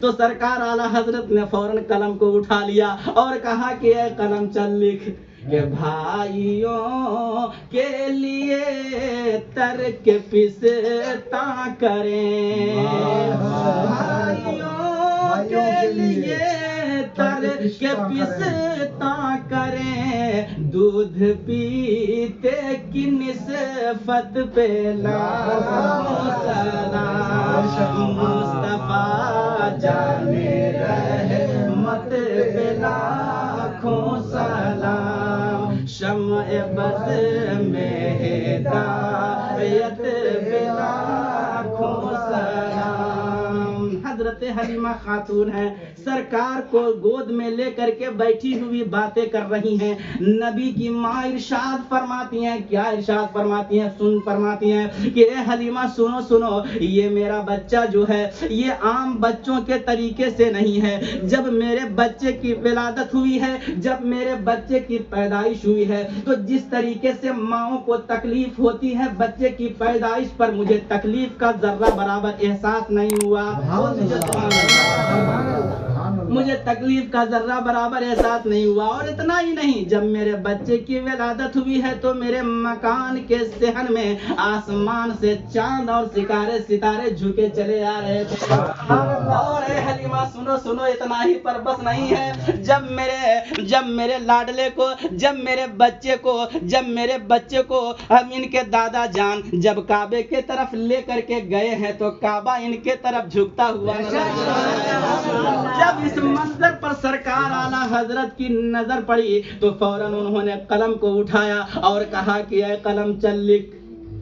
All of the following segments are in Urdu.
تو سرکار اعلیٰ حضرت نے فوراً قلم کو اٹھا لیا اور کہا کہ اے قلم چل لکھ کہ بھائیوں کے لیے ترک پستا کریں، بھائیوں کے لیے ترک پستا کریں، دودھ پیتے کی نسبت پہ لاکھوں سلام، مصطفیٰ جانے رحمت پہ لاکھوں سلام، شمع بز میں ہدایت پہ لاکھوں سلام۔ حضرت حلیمہ خاتون ہیں، سرکار کو گود میں لے کر کے بیٹھی ہوئی باتیں کر رہی ہیں۔ نبی کی ماں ارشاد فرماتی ہیں، کیا ارشاد فرماتی ہیں؟ فرماتی ہیں کہ اے حلیمہ سنو سنو، یہ میرا بچہ جو ہے یہ عام بچوں کے طریقے سے نہیں ہے۔ جب میرے بچے کی ولادت ہوئی ہے، جب میرے بچے کی پیدائش ہوئی ہے، تو جس طریقے سے ماؤں کو تکلیف ہوتی ہے بچے کی پیدائش پر، مجھے تکلیف کا ذرہ برابر احساس نہیں ہوا۔ مجھے تکلیف کا ذرہ برابر احساس نہیں ہوا، اور اتنا ہی نہیں، جب میرے بچے کی ولادت ہوئی ہے تو میرے مکان کے صحن میں آسمان سے چاند اور ستارے جھکے چلے آ رہے تھے۔ اور اے حلیمہ سنو سنو، اتنا ہی پر بس نہیں ہے، جب میرے لاڈلے کو، جب میرے بچے کو ہم ان کے دادا جان جب کعبے کے طرف لے کر کے گئے ہیں تو کعبہ ان کے طرف جھکتا ہوا نظر آ رہا ہے۔ جب اس منظر پر سرکار اعلیٰ حضرت کی نظر پڑی تو فوراً انہوں نے قلم کو اٹھایا اور کہا کہ اے قلم چل لکھ،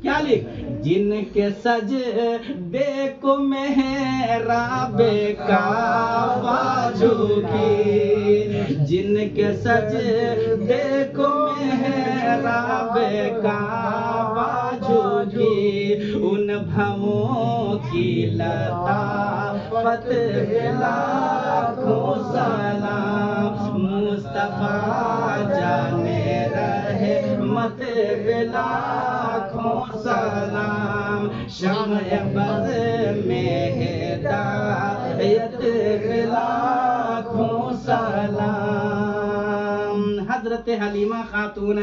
کیا لکھ؟ جن کے سجدے کو محراب کعبہ جھکی، جن کے سجدے کو محراب کعبہ جھکی، ان بھووں کی لطافت پہ لاکھوں سلام، مصطفیٰ جانے رحمت پہ لاکھوں سلام، شمع بز میں ہدایت پہ لاکھوں سلام۔ حضرت حلیمہ خاتون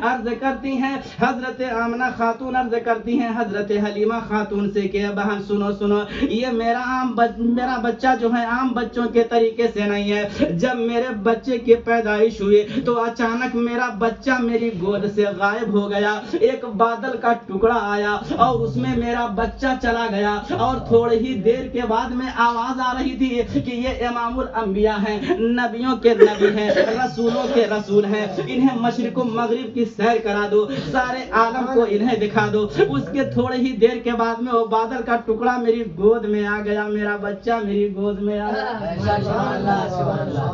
عرض کرتی ہیں، حضرت آمنہ خاتون عرض کرتی ہیں حضرت حلیمہ خاتون سے کہ بہن سنو سنو، یہ میرا بچہ جو ہے عام بچوں کے طریقے سے نہیں ہے۔ جب میرے بچے کی پیدائش ہوئی تو اچانک میرا بچہ میری گود سے غائب ہو گیا، ایک بادل کا ٹکڑا آیا اور اس میں میرا بچہ چلا گیا، اور تھوڑی ہی دیر کے بعد میں آواز آ رہی تھی کہ یہ امام الانبیاء ہیں، نبیوں کے نبی ہیں، رسولوں کے رسول ہیں، انہیں مشرق و مغرب کی سیر کرا دو، سارے عالم کو انہیں دکھا دو۔ اس کے تھوڑی ہی دیر کے بعد میں وہ بادل کا ٹکڑا میری گود میں آ گیا، میرا بچہ میری گود میں آ گیا۔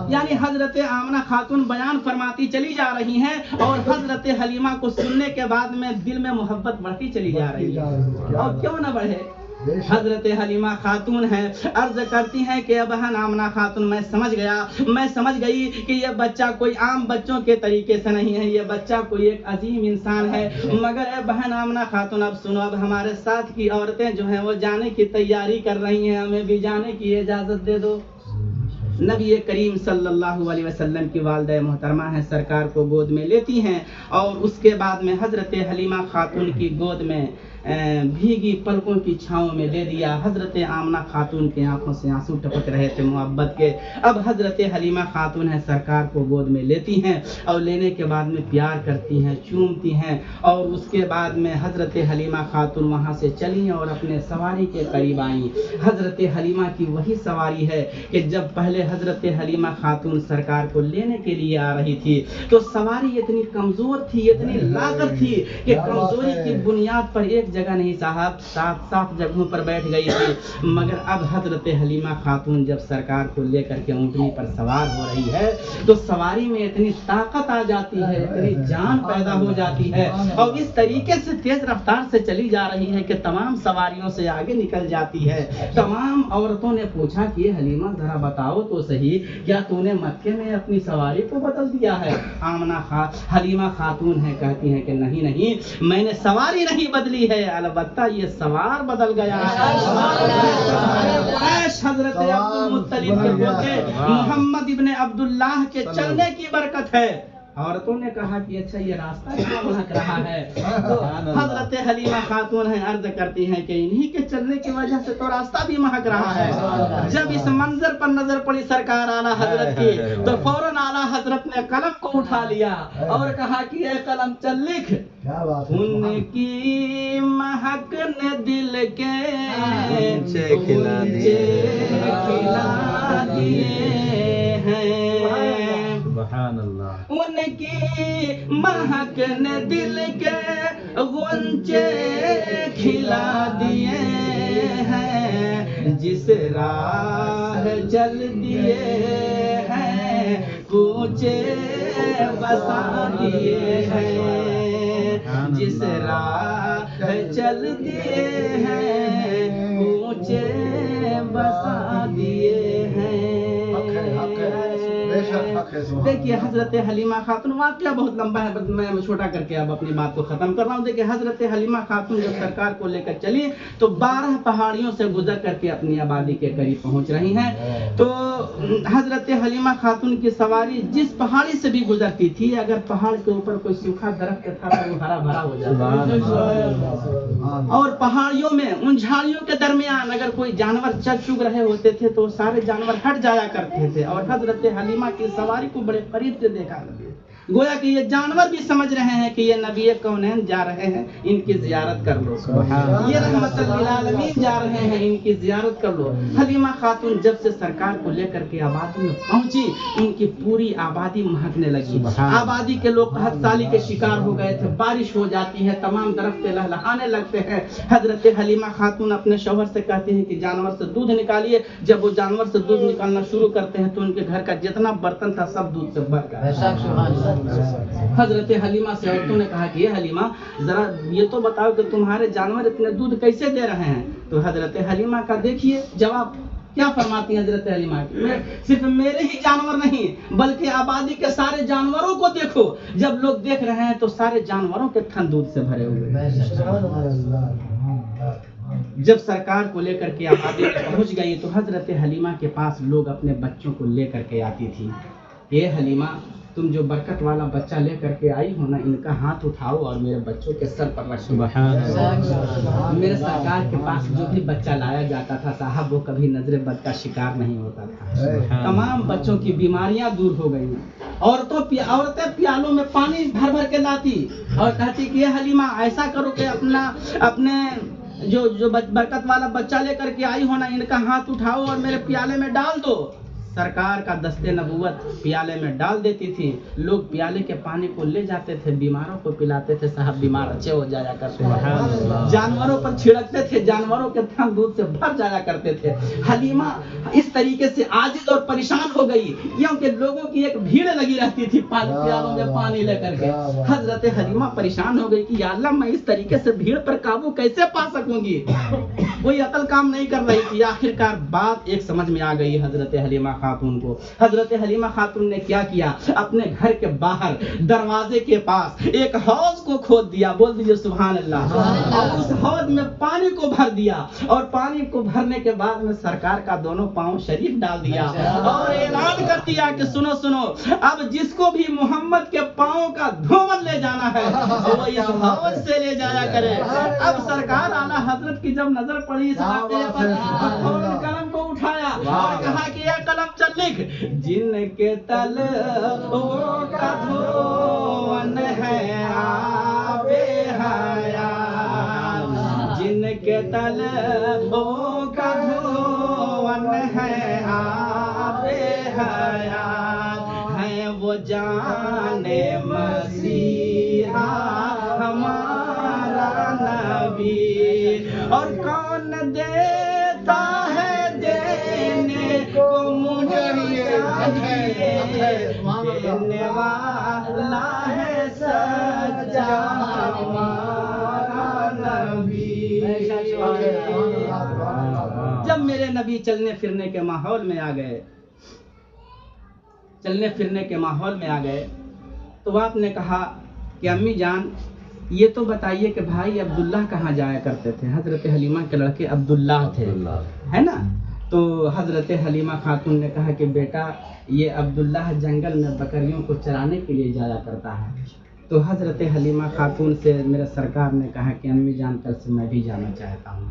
یعنی حضرت آمنہ خاتون بیان فرماتی چلی جا رہی ہیں اور حضرت حلیمہ کو سننے کے بعد میں دل میں محبت بڑھتی چلی جا رہی ہے، اور کیوں نہ بڑھے۔ حضرت حلیمہ خاتون ہیں، عرض کرتی ہیں کہ بہن آمنہ خاتون میں سمجھ گئی کہ یہ بچہ کوئی عام بچوں کے طریقے سے نہیں ہے، یہ بچہ کوئی ایک عظیم انسان ہے۔ مگر اے بہن آمنہ خاتون اب سنو، اب ہمارے ساتھ کی عورتیں جو ہیں وہ جانے کی تیاری کر رہی ہیں، ہمیں بھی جانے کی اجازت دے دو۔ نبی کریم صلی اللہ علیہ وسلم کی والدہ محترمہ ہیں، سرکار کو گود میں لیتی ہیں اور اس کے بعد میں حضرت حلیمہ خاتون کی گود میں بھیگی پلکوں کی چھاؤں میں دے دیا۔ حضرت آمنہ خاتون کی آنکھوں سے آنسو ٹپک رہے تھے محبت کے۔ اب حضرت حلیمہ خاتون ہیں، سرکار کو گود میں لیتی ہیں اور لینے کے بعد میں پیار کرتی ہیں، چومتی ہیں، اور اس کے بعد میں حضرت حلیمہ خاتون وہاں سے چلیں اور اپنے سواری کے قریب آئیں۔ حضرت حلیمہ کی وہی سواری ہے کہ جب پہلے حضرت حلیمہ خاتون سرکار کو لینے کے لیے آ رہی تھی تو سواری اتنی کمزور تھی، اتنی لاغر تھی کہ کمزوری کی بنیاد پر ایک جگہ نہیں صاحب، صاف جگہوں پر بیٹھ گئی تھی۔ مگر اب حضرت حلیمہ خاتون جب سرکار کو لے کر کے اونٹنی پر سوار ہو رہی ہے تو سواری میں اتنی طاقت آ جاتی ہے، اتنی جان پیدا ہو جاتی ہے، اور اس طریقے سے تیز رفتار سے چلی جا رہی ہے کہ تمام سواریوں سے آگے نکل جاتی ہے۔ تمام عورتوں نے پوچھا کہ حلیمہ ذرا بتاؤ تو صحیح، کیا تو نے مکے میں اپنی سواری کو بدل دیا ہے؟ حلیمہ خاتون ہے، کہتی ہیں کہ نہیں، میں نے سواری نہیں بدلی ہے، گئے، البتہ یہ سوار بدل گیا ہے۔ حضرت عبدالمطلب کے پوتے محمد ابن عبداللہ کے چلنے کی برکت ہے۔ عورتوں نے کہا کہ اچھا یہ راستہ کیوں مہک رہا ہے؟ تو حضرت حلیمہ خاتون ہیں عرض کرتی ہیں کہ انہی کے چلنے کی وجہ سے تو راستہ بھی مہک رہا ہے۔ جب اس منظر پر نظر پڑی سرکار اعلیٰ حضرت کی تو فوراً اعلیٰ حضرت نے قلم کو اٹھا لیا اور کہا کہ اے قلم چل لکھ، ان کی مہک نے دل کے غنچے کھلا دیے ہیں، سبحان اللہ، ان کی مہک نے دل کے غنچے کھلا دیے ہیں، جس راہ چل دیے ہیں کوچے بسا دیے ہیں، جس راہ چل دیے ہیں کوچے بسا دیے ہیں۔ دیکھیے حضرت حلیمہ خاتون، واقعہ بہت لمبا ہے، میں چھوٹا کر کے اب اپنی بات کو ختم کر رہا ہوں۔ دیکھیے حضرت حلیمہ خاتون جب سرکار کو لے کر چلی تو 12 پہاڑیوں سے گزر کر کے اپنی آبادی کے قریب پہنچ رہی ہیں۔ تو حضرت حلیمہ خاتون کی سواری جس پہاڑی سے بھی گزرتی تھی، اگر پہاڑ کے اوپر کوئی سوکھا درخت تھا تو وہ ہرا بھرا ہو جاتا، اور پہاڑیوں میں ان جھاڑیوں کے درمیان اگر کوئی جانور چل چگ رہے ہوتے تھے تو سارے جانور ہٹ جایا کرتے تھے، اور حضرت حلیمہ کی سواری کو بڑے قریب سے دیکھا لگے، گویا کہ یہ جانور بھی سمجھ رہے ہیں کہ یہ نبی کونین جا رہے ہیں، ان کی زیارت کر لو، یہ رحمت للعالمین جا رہے ہیں، ان کی زیارت کر لو۔ حلیمہ خاتون جب سے سرکار کو لے کر کے آبادی میں پہنچی، ان کی پوری آبادی مہکنے لگی، آبادی کے لوگ قحط سالی کے شکار ہو گئے تھے، بارش ہو جاتی ہے، تمام درخت لہلہانے لگتے ہیں۔ حضرت حلیمہ خاتون اپنے شوہر سے کہتی ہیں کہ جانور سے دودھ نکالیے، جب وہ جانور سے دودھ نکالنا شروع کرتے ہیں تو ان کے گھر کا جتنا برتن تھا سب دودھ سے بھر گیا۔ حضرت حلیمہ سے عورتوں نے کہا کہ یہ حلیمہ ذرا یہ تو بتاؤ کہ تمہارے جانور اتنے دودھ کیسے دے رہے ہیں؟ تو حضرت حلیمہ کا دیکھیے جواب کیا فرماتی ہیں حضرت حلیمہ کی، صرف میرے ہی جانور نہیں بلکہ آبادی کے سارے جانوروں کو دیکھو، جب لوگ دیکھ رہے ہیں تو سارے جانوروں کے تھن دودھ سے بھرے ہوئے۔ جب سرکار کو لے کر کے آبادی میں پہنچ گئی تو حضرت حلیمہ کے پاس لوگ اپنے بچوں کو لے کر کے آتی تھی۔ اے حلیمہ، تم جو برکت والا بچہ لے کر کے آئی ہو نا، ان کا ہاتھ اٹھاؤ اور میرے بچوں کے سر پر رکھو۔ میرے سرکار کے پاس جو بھی بچہ لایا جاتا تھا صاحب، وہ کبھی نظر بد کا شکار نہیں ہوتا تھا، تمام بچوں کی بیماریاں دور ہو گئی۔ عورتیں پیالوں میں پانی بھر بھر کے لاتی اور کہتی کہ یہ حلیمہ ایسا کرو کہ اپنے جو برکت والا بچہ لے کر کے آئی ہو نا، ان کا ہاتھ اٹھاؤ اور میرے پیالے میں ڈال دو۔ سرکار کا دستے نبوت پیالے میں ڈال دیتی تھی، لوگ پیالے کے پانی کو لے جاتے تھے، بیماروں کو پلاتے تھے، صاحب بیمار اچھے ہو جایا کرتے تھے، جانوروں پر چھڑکتے تھے، جانوروں کے تھن دودھ سے بھر جایا کرتے تھے۔ حلیمہ اس طریقے سے عاجز اور پریشان ہو گئی کیونکہ لوگوں کی ایک بھیڑ لگی رہتی تھی پیالوں میں پانی لے کر کے۔ حضرت حلیمہ پریشان ہو گئی کہ یا اللہ، میں اس طریقے سے بھیڑ پر قابو کیسے پا سکوں گی؟ کوئی عقل کام نہیں کر رہی تھی۔ آخرکار بات ایک سمجھ میں آ گئی حضرت حلیمہ خاتون کو۔ حضرت حلیمہ خاتون نے کیا کیا، اپنے گھر کے باہر دروازے کے پاس ایک حوض کو کھود دیا، بول دیجئے سبحان اللہ، اور اس حوض میں پانی کو بھر دیا، اور پانی کو بھرنے کے بعد میں سرکار کا دونوں پاؤں شریف ڈال دیا اور اعلان کر دیا کہ سنو سنو، اب جس کو بھی محمد کے پاؤں کا دھومن لے جانا ہے وہ اس حوض سے لے جایا کرے۔ اب سرکار اعلیٰ حضرت کی جب نظر پڑی اس واقعے پر، فوراً قلم کو اٹھایا اور کہا کہ یہ قلم چل لکھ، جن کے تلووں کا دھون ہے آب حیات، جن کے تلووں کا دھون ہے آب حیات، ہیں وہ جان مسیحا ہمارا نبی، اور کون دیتا ہے دینے کو مجھے چاہیے، دینے والا ہے سچا ہمارا نبی۔ جب میرے نبی چلنے پھرنے کے ماحول میں آ گئے، تو آپ نے کہا کہ امی جان، یہ تو بتائیے کہ بھائی عبداللہ کہاں جایا کرتے تھے؟ حضرت حلیمہ کے لڑکے عبداللہ تھے، ہے نا؟ تو حضرت حلیمہ خاتون نے کہا کہ بیٹا یہ عبداللہ جنگل میں بکریوں کو چرانے کے لیے جایا کرتا ہے۔ تو حضرت حلیمہ خاتون سے میرے سرکار نے کہا کہ امی جان کل سے میں بھی جانا چاہتا ہوں۔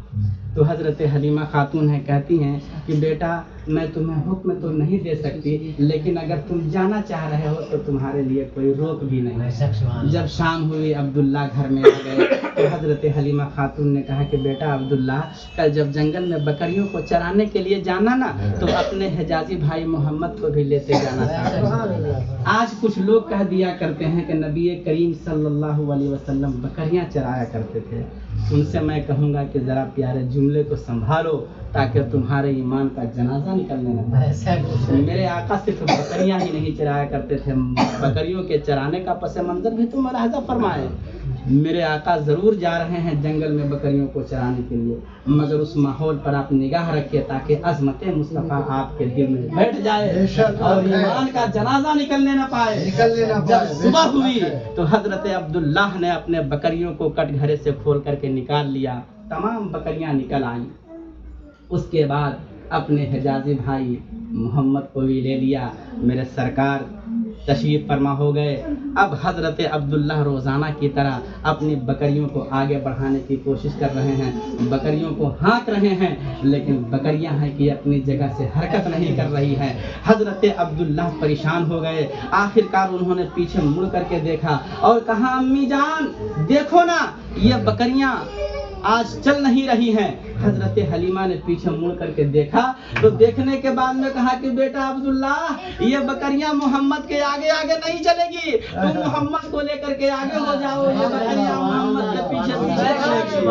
تو حضرت حلیمہ خاتون ہے کہتی ہیں کہ بیٹا میں تمہیں حکم تو نہیں دے سکتی، لیکن اگر تم جانا چاہ رہے ہو تو تمہارے لیے کوئی روک بھی نہیں۔ جب شام ہوئی عبداللہ گھر میں آ گئے تو حضرت حلیمہ خاتون نے کہا کہ بیٹا عبداللہ کل جب جنگل میں بکریوں کو چرانے کے لیے جانا نا تو اپنے حجازی بھائی محمد کو بھی لیتے جانا تھا۔ آج کچھ لوگ کہہ دیا کرتے ہیں کہ نبی کریم صلی اللہ علیہ وسلم بکریاں چرایا کرتے تھے۔ ان سے میں کہوں گا کہ ذرا پیارے جملے کو سنبھالو تاکہ تمہارے ایمان کا جنازہ نکلنے نہ پائے۔ میرے آقا صرف بکریاں ہی نہیں چرایا کرتے تھے، بکریوں کے چرانے کا پس منظر بھی تو ملاحظہ فرمائے۔ میرے آقا ضرور جا رہے ہیں جنگل میں بکریوں کو چرانے کے لیے، مگر اس ماحول پر آپ نگاہ رکھیے تاکہ عظمت مصطفیٰ آپ کے دل میں بیٹھ جائے اور ایمان کا جنازہ نکلنے نہ پائے۔ جب صبح ہوئی تو حضرت عبداللہ نے اپنے بکریوں کو کٹ گھرے سے کھول کر کے نکال لیا، تمام بکریاں نکل آئیں۔ اس کے بعد اپنے حجازی بھائی محمد کو بھی لے لیا، میرے سرکار تشریف فرما ہو گئے۔ اب حضرت عبداللہ روزانہ کی طرح اپنی بکریوں کو آگے بڑھانے کی کوشش کر رہے ہیں، بکریوں کو ہانک رہے ہیں، لیکن بکریاں ہیں کہ اپنی جگہ سے حرکت نہیں کر رہی ہیں۔ حضرت عبداللہ پریشان ہو گئے، آخرکار انہوں نے پیچھے مڑ کر کے دیکھا اور کہا امی جان دیکھو نا یہ بکریاں آج چل نہیں رہی ہیں۔ حضرت حلیمہ نے پیچھے مڑ کر کے دیکھا تو دیکھنے کے بعد میں کہا کہ بیٹا عبداللہ یہ بکریاں محمد کے آگے آگے نہیں چلے گی، تم محمد کو لے کر کے آگے ہو جاؤ، یہ بکریاں محمد کے پیچھے پیچھے چلے گی۔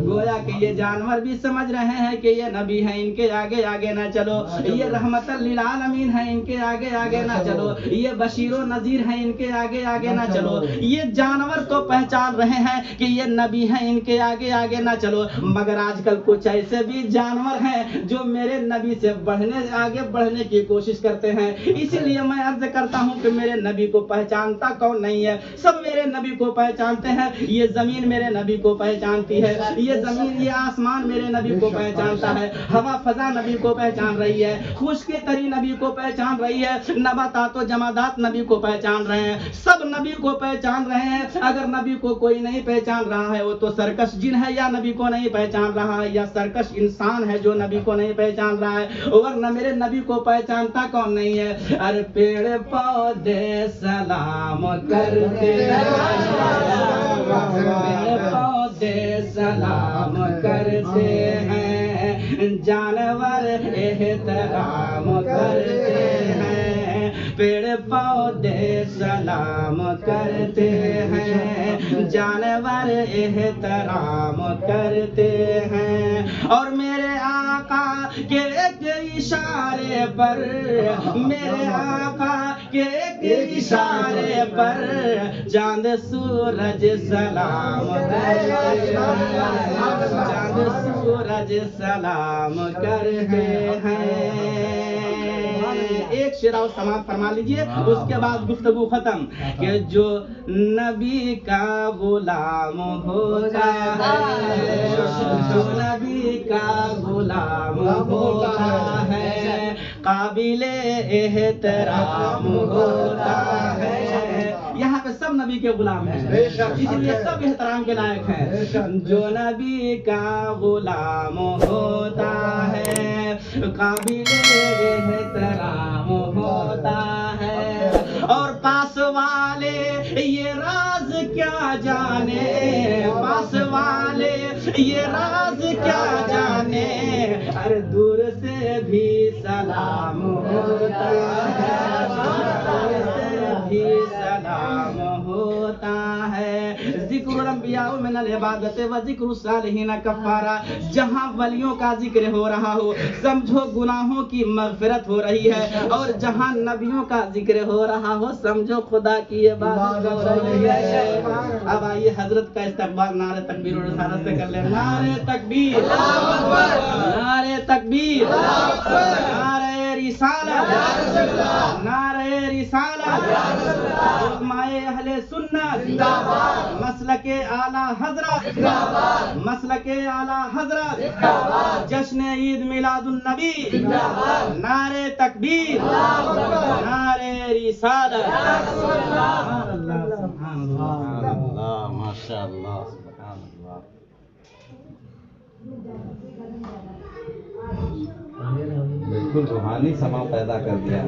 گویا کہ یہ جانور بھی سمجھ رہے ہیں کہ یہ نبی ہیں، ان کے آگے آگے نہ چلو، یہ رحمت للعالمین ہیں، ان کے آگے آگے نہ چلو، یہ بشیر و نذیر ہیں، ان کے آگے آگے نہ چلو۔ یہ جانور تو پہچان رہے ہیں کہ یہ نبی ہیں، ان کے آگے آگے نہ چلو، مگر آج کل کچھ ایسے بھی جانور ہیں جو میرے نبی سے آگے بڑھنے کی کوشش کرتے ہیں، اسی لیے میں عرض کرتا ہوں کہ میرے نبی کو پہچانتا کون نہیں ہے؟ سب میرے نبی کو پہچانتے ہیں۔ یہ زمین میرے نبی کو پہچانتی ہے، یہ زمین، یہ آسمان میرے نبی کو پہچانتا ہے، ہوا فضا نبی کو پہچان رہی ہے، خشکی تری نبی کو پہچان رہی ہے، نباتات و جمادات نبی کو پہچان رہے ہیں، سب نبی کو پہچان رہے ہیں۔ اگر نبی کو کوئی نہیں پہچان رہا ہے وہ تو سرکش جن ہے یا نبی کو نہیں پہچان رہا ہے، یا سرکش انسان ہے جو نبی کو نہیں پہچان رہا ہے، ورنہ میرے نبی کو پہچانتا کون نہیں ہے؟ ارے پیڑ پودے سلام کرتے ہیں، پیڑ پودے سلام کرتے ہیں، جانور احترام کرتے ہیں، پیڑ پودے سلام کرتے ہیں، جانور احترام کرتے ہیں، اور میرے آقا کے ایک اشارے پر، میرے آقا کے ایک اشارے پر چاند سورج سلام کرتے ہیں، چاند سورج سلام کرتے ہیں۔ ایک شعر اور سماعت فرما لیجئے، اس کے بعد گفتگو ختم۔ کہ جو نبی کا غلام ہوتا ہے، جو نبی کا غلام ہوتا ہے، قابل احترام ہوتا ہے۔ یہاں پہ سب نبی کے غلام ہیں، اس لیے سب احترام کے لائق ہیں۔ جو نبی کا غلام ہوتا ہے، قابل احترام ہوتا ہے، اور پاس والے یہ راز کیا جانے، پاس والے یہ راز کیا جانے، ہر دور سے بھی سلام ہوتا ہے، دور سے بھی سلام ہوتا ہے۔ ذکر الانبیاء من العبادت و ذکر الصالحین کفارہ، جہاں ولیوں کا ذکر ہو رہا ہو سمجھو گناہوں کی مغفرت ہو رہی ہے، اور جہاں نبیوں کا ذکر ہو رہا ہو سمجھو خدا کی عبادت ہو رہی ہے۔ اب آئیے حضرت کا استقبال نعرہ تکبیر و رسالت سے کر لیں۔ نعرہ تکبیر، نعرہ تکبیر، نعرہ رسالت، نعرہ رسالت۔ علمائے اہل سنت مسلک اعلیٰ حضرت مسلک اعلیٰ حضرت جشن عید میلاد النبی نعرے تکبیر نعرے رسالت ماشاء اللہ سبحان اللہ. بالکل روحانی سما پیدا کر دیا.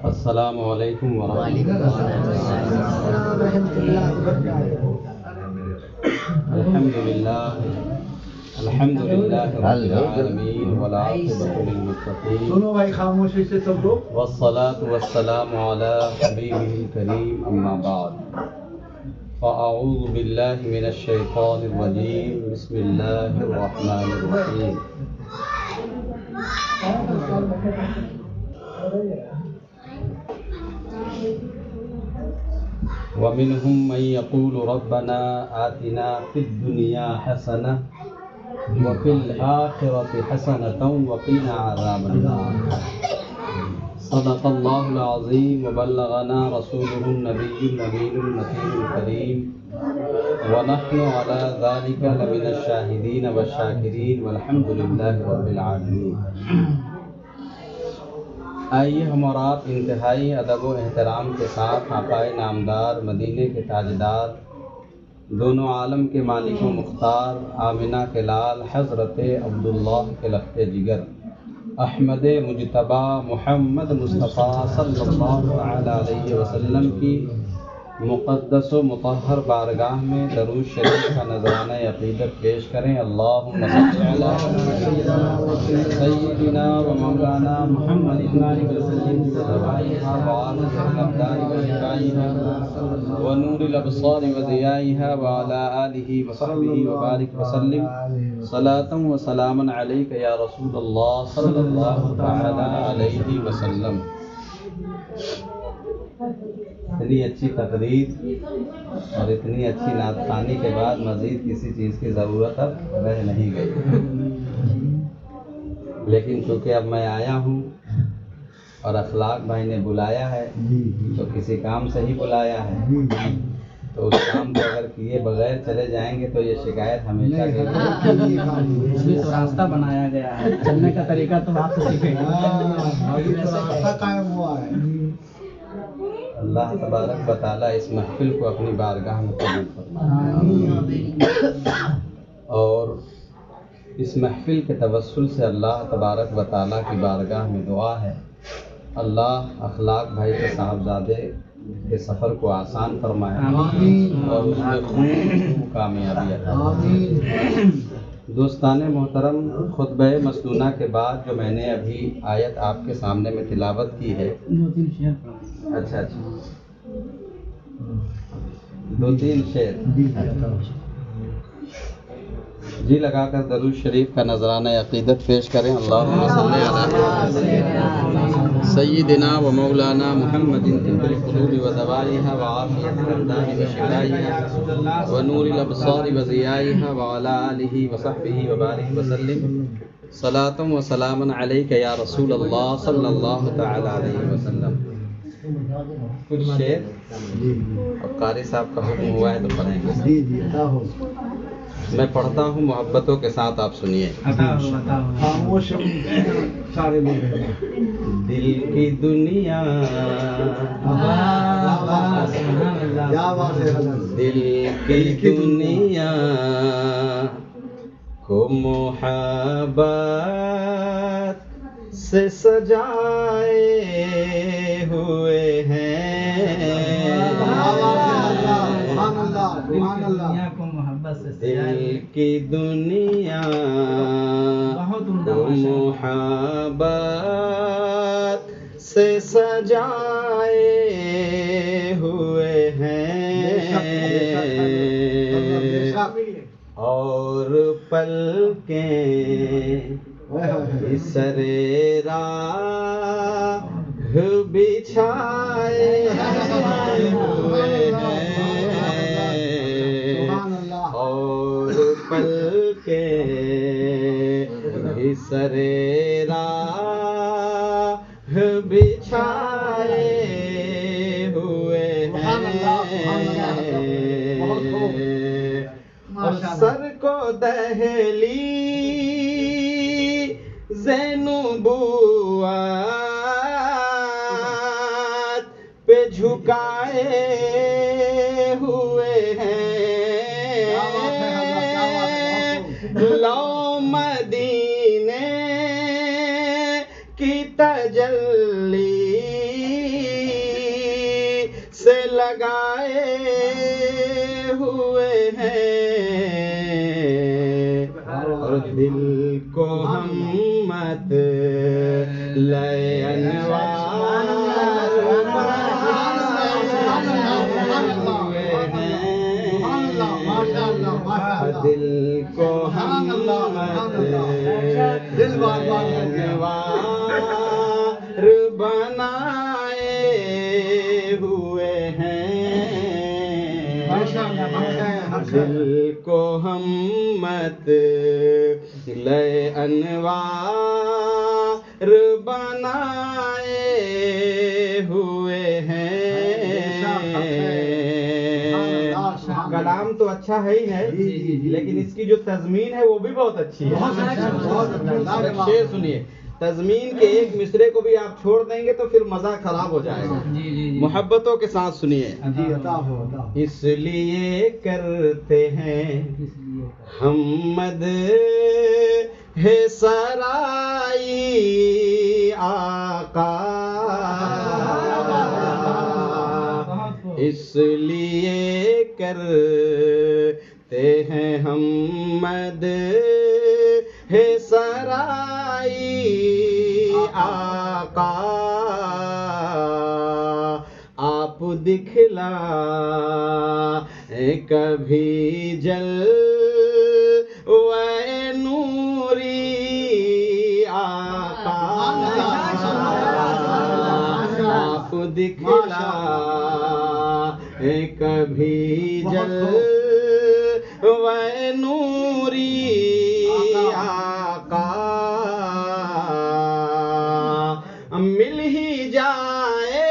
السلام علیکم ورحمۃ اللہ. الحمد للہ رب العالمین والعاقبۃ للمتقین والصلاة والسلام علی حبیبہ الکریم اما بعد فاعوذ باللہ من الشیطان الرجیم بسم اللہ الرحمن الرحیم. ومنهم من يقول ربنا آتنا في الدنيا حسنة وفي الآخرة حسنة وقنا عذاب النار. صدق الله العظيم وبلغنا رسوله النبي الأمين المكين الكريم ونحن على ذلك لمن الشاهدين والشاكرين والحمد لله رب العالمين. آئیے ہم اور آپ انتہائی ادب و احترام کے ساتھ آقائے نامدار مدینے کے تاجدار دونوں عالم کے مالک و مختار آمنہ کے لال حضرت عبداللہ کے لخت جگر احمد مجتبیٰ محمد مصطفیٰ صلی اللہ تعالی علیہ وسلم کی مقدس و مطہر بارگاہ میں درود شریف کا نذرانہ عقیدت پیش کریں. اللہم صل علی سیدنا و مولانا محمد ونور الابصار وضیائها وعلى آلہ وصحبہ وبارک وسلم صلاة و سلاما علیک یا رسول اللہ صلی اللہ تعالی علیہ وسلم. اتنی اچھی تقریر اور اتنی اچھی نعت خوانی کے بعد مزید کسی چیز کی ضرورت اب رہ نہیں گئی. لیکن چونکہ اب میں آیا ہوں اور اخلاق بھائی نے بلایا ہے تو کسی کام سے ہی بلایا ہے، تو اس کام کو اگر کیے بغیر چلے جائیں گے تو یہ شکایت ہمیشہ کے راستہ بنایا گیا ہے، چلنے کا طریقہ تو آپ سے سیکھیں گے. اللہ تبارک و تعالیٰ اس محفل کو اپنی بارگاہ میں قبول فرمائے، اور اس محفل کے توسل سے اللہ تبارک و تعالیٰ کی بارگاہ میں دعا ہے اللہ اخلاق بھائی کے صاحبزادے کے سفر کو آسان فرمائے اور اس میں خوب کامیابی عطا فرمائے. دوستان محترم، خطبہ مسنونہ کے بعد جو میں نے ابھی آیت آپ کے سامنے میں تلاوت کی ہے، اچھا 2-3 شعر جی لگا کر درود شریف کا نذرانہ عقیدت پیش کریں. اللہم صلی علی سیدنا و مولانا محمد طب القلوب و دوائها وعافیت الابدان و شفائها ونور الابصار و ضیائها وعلی آلہ وصحبہ وبارک وسلم صلاة و سلاما علیک یا رسول اللہ صلی اللہ تعالی علیہ وسلم. کچھ شعر اور قاری صاحب کا حکم ہوا ہے تو پڑھیں گے. میں پڑھتا ہوں، محبتوں کے ساتھ آپ سنیے. دل کی دنیا دل کی دنیا کو محبت سے سجائے ہوئے ہیں. دل کی دنیا کو محبت سے سجائے ہوئے ہیں اور پلکیں سرے راہ بچھائے ہوئے ہیں اور پلکیں سرے راہ کو دہلی نبوت پہ جھکائے ہوئے ہیں لو مدینے کی تجلی سے لگائے ہوئے ہیں اور دل کو ہم مت لے انوار دل کو ہم مت انوار بنائے ہوئے ہیں دل کو ہم مت لے انوار بنائے ہوئے ہیں کلام تو اچھا ہے ہی ہے لیکن اس کی جو تضمین ہے وہ بھی بہت اچھی ہے شعر سنیے تضمین کے ایک مصرے کو بھی آپ چھوڑ دیں گے تو پھر مزہ خراب ہو جائے گا محبتوں کے ساتھ سنیے اس لیے کرتے ہیں ہم مد ہے سرائی آقا اس لیے کرتے ہیں ہم مد ہے سرائی آقا آپ دکھلا کبھی جل وے نوری آقا آپ دکھلا کبھی جل وے نوری آقا مل ہی جائے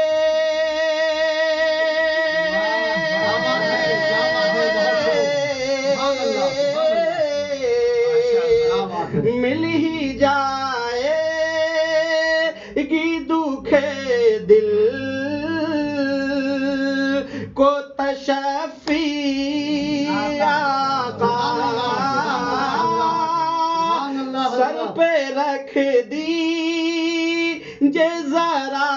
مل ہی جائے گی دکھ دل کو تشفی آقا سر پہ رکھ دی جے ذرا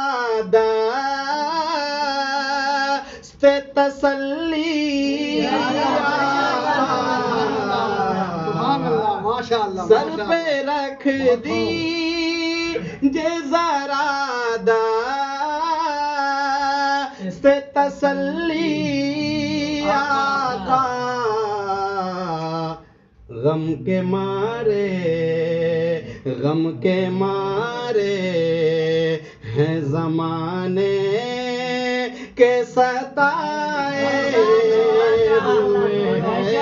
دست تسلی سر پہ رکھ دی جے ذرا دست تسلی آقا غم کے مارے ہیں زمانے کے ستائے ہوئے ہیں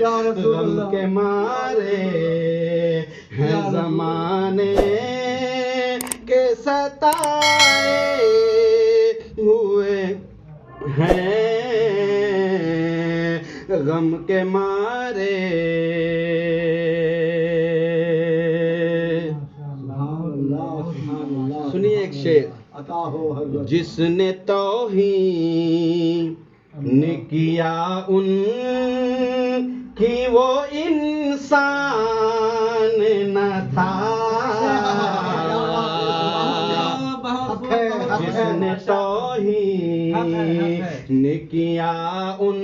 غم کے مارے ہیں زمانے کے ستائے ہوئے ہیں غم کے مارے سنیے ایک شعر جس نے توہین کیا ان کی وہ انسان نہ تھا جس نے توہین کیا ان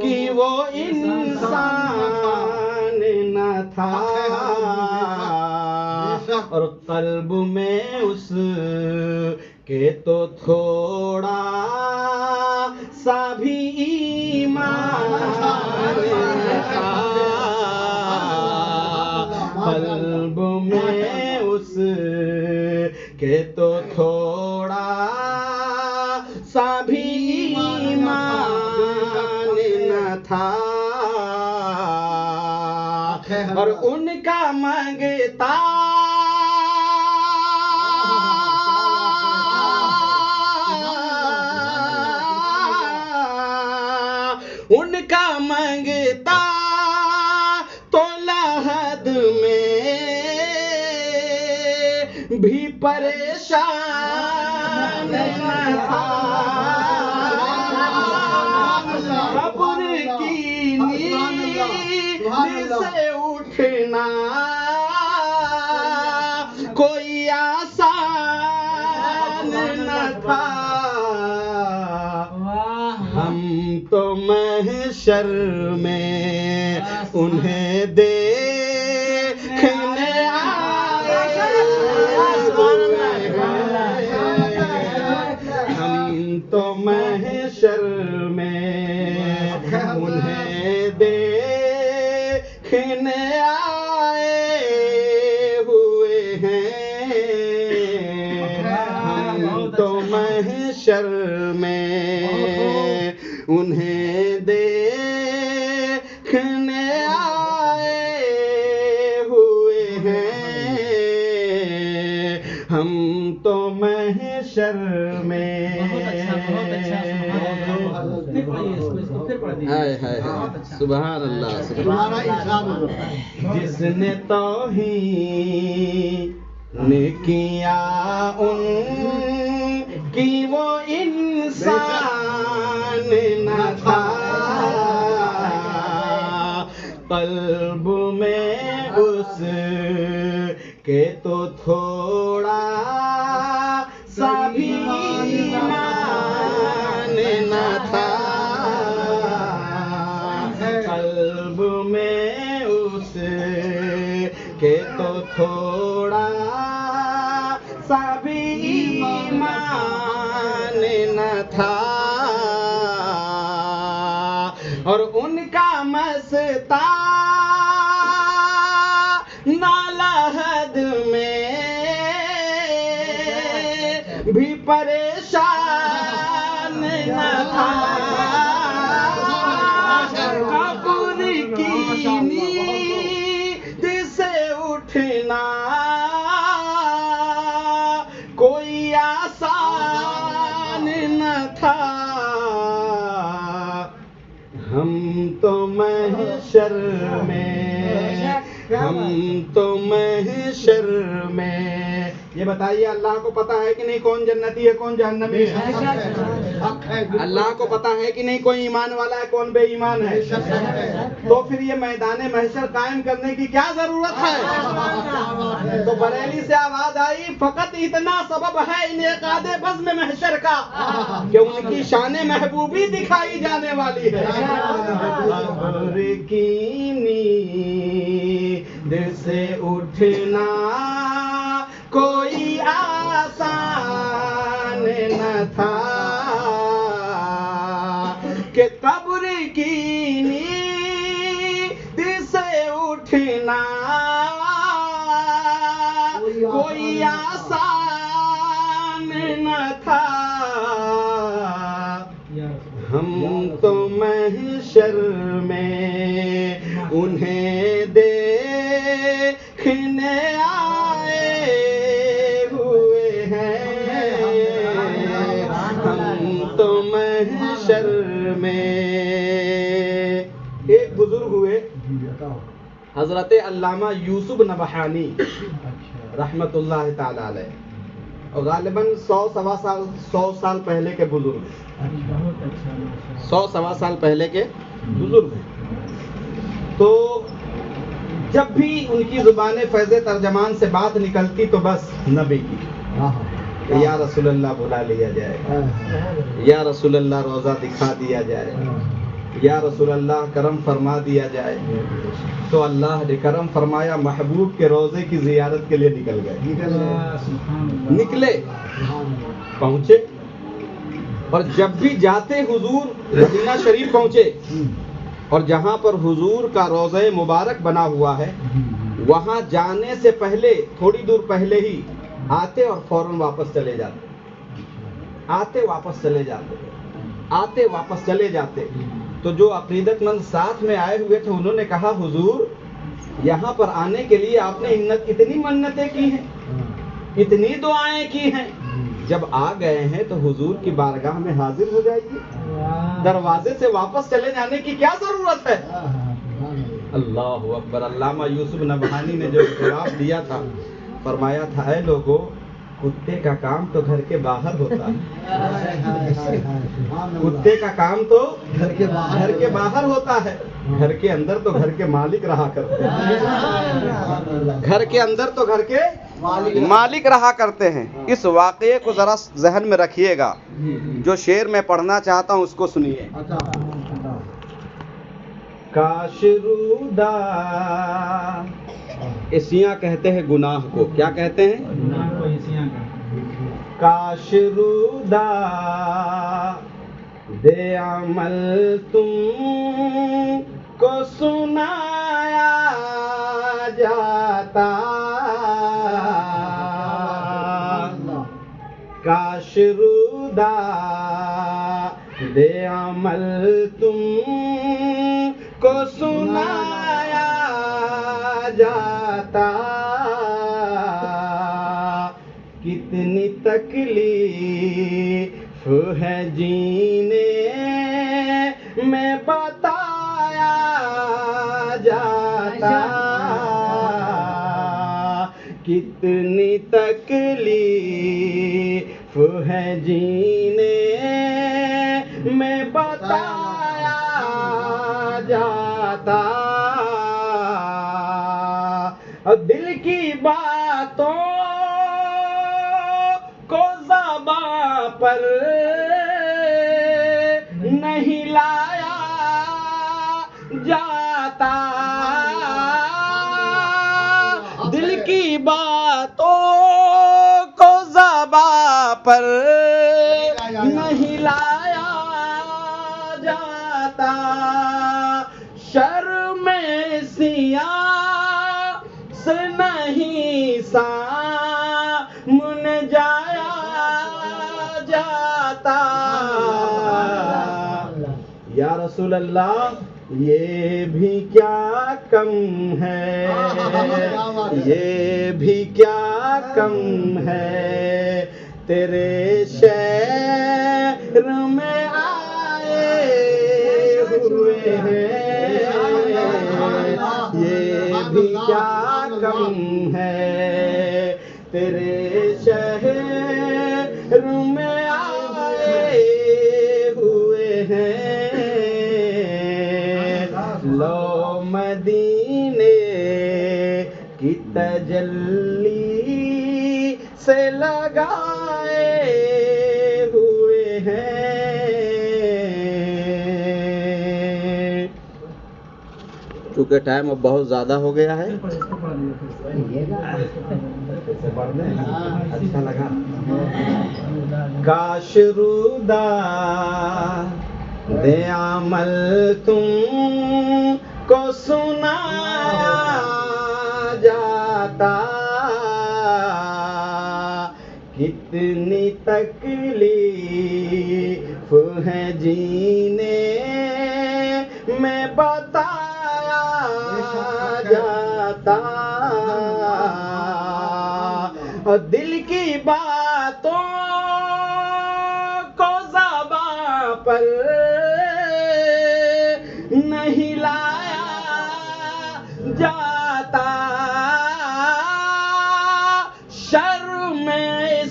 کی وہ انسان نہ تھا اور قلب میں اس کے تو تھوڑا سا بھی ایمان تھا قلب میں اس کے تو تھوڑا سا بھی ایمان نہ تھا اور ان کا مانگتا ان کا پریشان نہ تھا قبر کی نیند سے اٹھنا کوئی آسان نہ تھا ہم تو محشر میں انہیں دیکھنے آئے ہم تو محشر میں انہیں دیکھنے آئے ہوئے ہیں ہم تو محشر میں انہیں دیکھنے آئے ہوئے ہیں ہم تو محشر میں ہائے ہائے سبحان اللہ سبحان جس نے توہین کیا ان کی وہ انسان نہ تھا قلب میں اس کے تو تھوڑا سا بھی ایمان نہ تھا قلب میں اس کے تو تھوڑا سا بھی ایمان نہ تھا اور ان کا مستانہ لحد میں بھی پریشان نہ تھا قبر کی نیند سے اٹھنا کوئی آسان نہ تھا ہم تو محشر میں ہم تو محشر میں یہ بتائیے اللہ کو پتا ہے کہ نہیں کون جنتی ہے کون جہنمی ہے اللہ کو پتا ہے کہ نہیں کوئی ایمان والا ہے کون بے ایمان ہے تو پھر یہ میدان محشر قائم کرنے کی کیا ضرورت ہے تو بریلی سے آواز آئی فقط اتنا سبب ہے انعقاد بزم محشر کا کہ ان کی شان محبوبی دکھائی جانے والی ہے قبر کی نیند سے اٹھنا کوئی آسان نہ تھا کہ قبر کی نیند سے اٹھنا کوئی آسان نہ تھا ہم تو محشر میں انہیں دیکھنے آئے ہوئے ہیں ہم تو محشر میں ایک بزرگ ہوئے حضرت علامہ یوسف نبہانی رحمت اللہ تعالی علیہ اور غالباً 100 سال پہلے کے بزرگ 100 سال پہلے کے بزرگ ہیں تو جب بھی ان کی زبان فیض ترجمان سے بات نکلتی تو بس نبی کی کہ یا رسول اللہ بلا لیا جائے یا رسول اللہ روزہ دکھا دیا جائے یا رسول اللہ کرم فرما دیا جائے تو اللہ نے کرم فرمایا محبوب کے روزے کی زیارت کے لیے نکل گئے نکلے پہنچے اور جب بھی جاتے حضور مدینہ شریف پہنچے اور جہاں پر حضور کا روضہ مبارک بنا ہوا ہے وہاں جانے سے پہلے تھوڑی دور پہلے ہی آتے اور فوراً واپس چلے جاتے آتے واپس چلے جاتے تو جو عقیدت مند ساتھ میں آئے ہوئے تھے انہوں نے کہا حضور یہاں پر آنے کے لیے آپ نے اتنی منتیں کی ہیں اتنی دعائیں کی ہیں جب آ گئے ہیں تو حضور کی بارگاہ میں حاضر ہو جائیے دروازے سے واپس چلے جانے کی کیا ضرورت ہے اللہ اکبر علامہ یوسف نبہانی نے جو جواب دیا تھا فرمایا تھا اے لوگو کتے کا کام تو گھر کے باہر ہوتا ہے، کتے کا کام تو گھر کے باہر ہوتا ہے، گھر کے اندر تو گھر کے مالک رہا کرتے ہیں، گھر کے اندر تو گھر کے مالک رہا کرتے ہیں۔ اس واقعے کو ذرا ذہن میں رکھیے گا، جو شعر میں پڑھنا چاہتا ہوں اس کو سنیے۔ کاش رودہ، اسیاں کہتے ہیں گناہ کو، کیا کہتے ہیں؟ کاش رودہ دے عمل تم کو سنایا جاتا، کاش رودہ دے عمل تم کو سنایا جاتا، کتنی تکلیف ہے جینے میں بتایا جاتا، کتنی تکلیف ہے جینے میں بتایا جاتا، دل کی باتوں کو زباں پر نہیں لایا جاتا، دل کی باتوں کو زباں پر نہیں لایا جاتا، شرم سیاہ سے نہیں سامنے جایا جاتا، یا رسول اللہ یہ بھی کیا کم ہے، یہ بھی کیا کم ہے، تیرے شہر میں آئے ہوئے ہیں، یہ بھی کیا کم ہے، تیرے شہر میں آئے ہوئے ہیں، لو مدینے کی تجلی سے لگائے ہوئے ہیں۔ چونکہ ٹائم اب بہت زیادہ ہو گیا ہے، اچھا لگا۔ کاش رودہ دے عمل تم کو سنایا جاتا، کتنی تکلیف ہے جینے میں بتایا جاتا، اور دل کی باتوں کو زباں پر نہیں لایا جاتا، شرم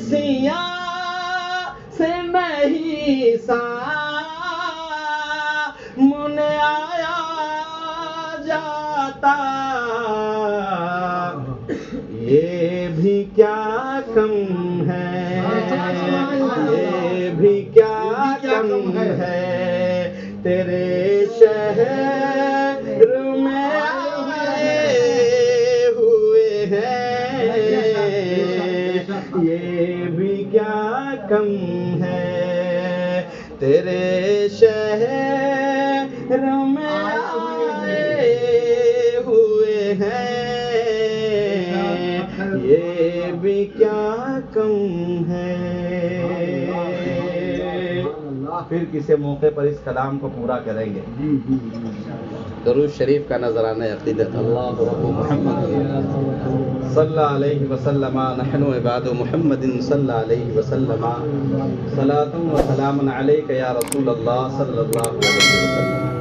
سیاہ سے نہیں سامنے آیا جاتا، یہ بھی کیا کم ہے، یہ بھی کیا کم ہے، تیرے شہر میں آئے ہوئے ہیں، یہ بھی کیا کم ہے، تیرے شہر میں آئے ہوئے ہیں، یہ بھی کیا کم ہے۔ پھر کسی موقع پر اس کلام کو پورا کریں گے۔ درود شریف کا نذرانہ عقیدت۔ اللہ رب محمد صلی اللہ علیہ وسلم، نحن عباد محمد صلی اللہ علیہ وسلم، صلاۃ و سلام علیک یا رسول اللہ صلی اللہ علیہ وسلم۔